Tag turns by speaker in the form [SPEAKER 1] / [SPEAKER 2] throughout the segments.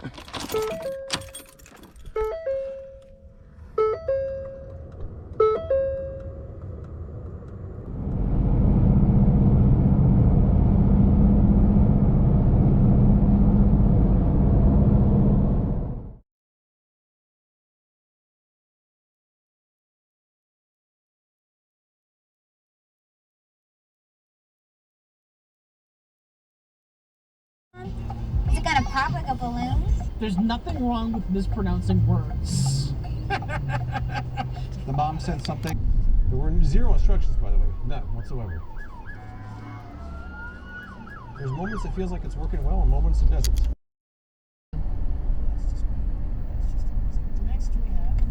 [SPEAKER 1] Is it gonna pop like a balloon?
[SPEAKER 2] There's nothing wrong with mispronouncing words.
[SPEAKER 3] The mom said something. There were 0 instructions, by the way. None whatsoever. There's moments it feels like it's working well and moments it doesn't.
[SPEAKER 2] Next we have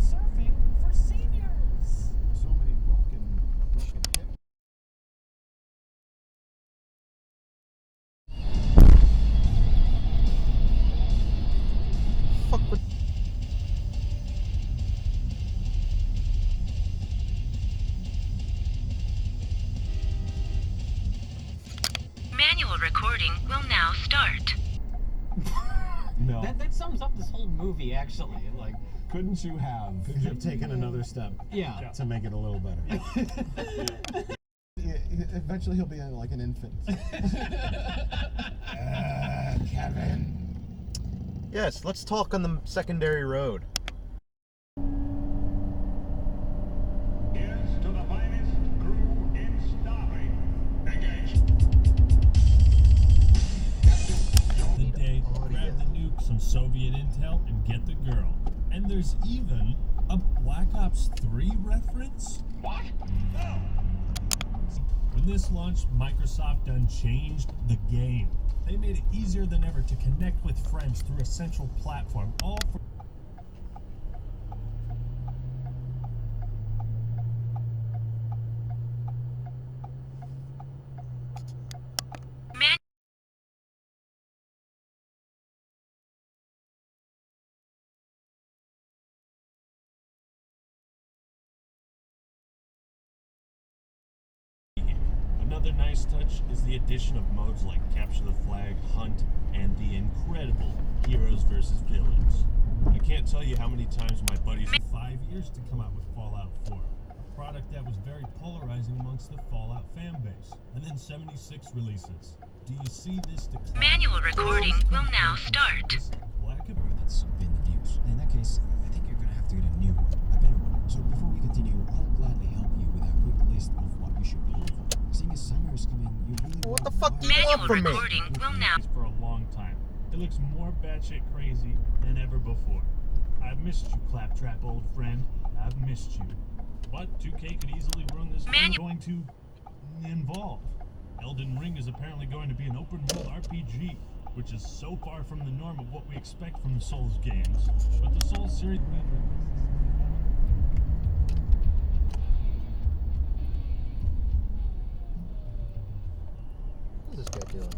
[SPEAKER 2] surfing for seniors.
[SPEAKER 3] So many broken hips.
[SPEAKER 4] Fuck with
[SPEAKER 5] Manual recording will now start.
[SPEAKER 3] No.
[SPEAKER 2] That sums up this whole movie, actually. Like,
[SPEAKER 3] Couldn't you have taken another step
[SPEAKER 2] yeah.
[SPEAKER 3] to make it a little better? Eventually he'll be like an infant. Kevin.
[SPEAKER 4] Yes, let's talk on the secondary road.
[SPEAKER 6] Here's to the finest crew in Starfleet. Engage.
[SPEAKER 7] The day, grab the nuke, some Soviet intel, and get the girl. And there's even a Black Ops 3 reference?
[SPEAKER 6] What? No.
[SPEAKER 7] When this launched, Microsoft done changed the game. They made it easier than ever to connect with friends through a central platform, all for Another nice touch is the addition of modes like Capture the Flag, Hunt, and the incredible Heroes vs. Villains. I can't tell you how many times my buddies took 5 years to come out with Fallout 4, a product that was very polarizing amongst the Fallout fan base, and then 76 releases. Do you see this decline?
[SPEAKER 5] Manual recording will now start.
[SPEAKER 8] That's been the views. In that case, I think you're gonna have to get a new one, a better one. So before we continue, I'll gladly help you with a quick list of what you should be doing. Seeing as summer is coming, you really
[SPEAKER 4] What the
[SPEAKER 8] want
[SPEAKER 4] fuck do you
[SPEAKER 5] Manual
[SPEAKER 4] want from me?
[SPEAKER 5] recording will now.
[SPEAKER 7] For a long time. It looks more batshit crazy than ever before. I've missed you, Claptrap, old friend. I've missed you. But 2K could easily ruin this game going to involve. Elden Ring is apparently going to be an open world RPG, which is so far from the norm of what we expect from the Souls games. But the Souls series...
[SPEAKER 4] What is this guy doing?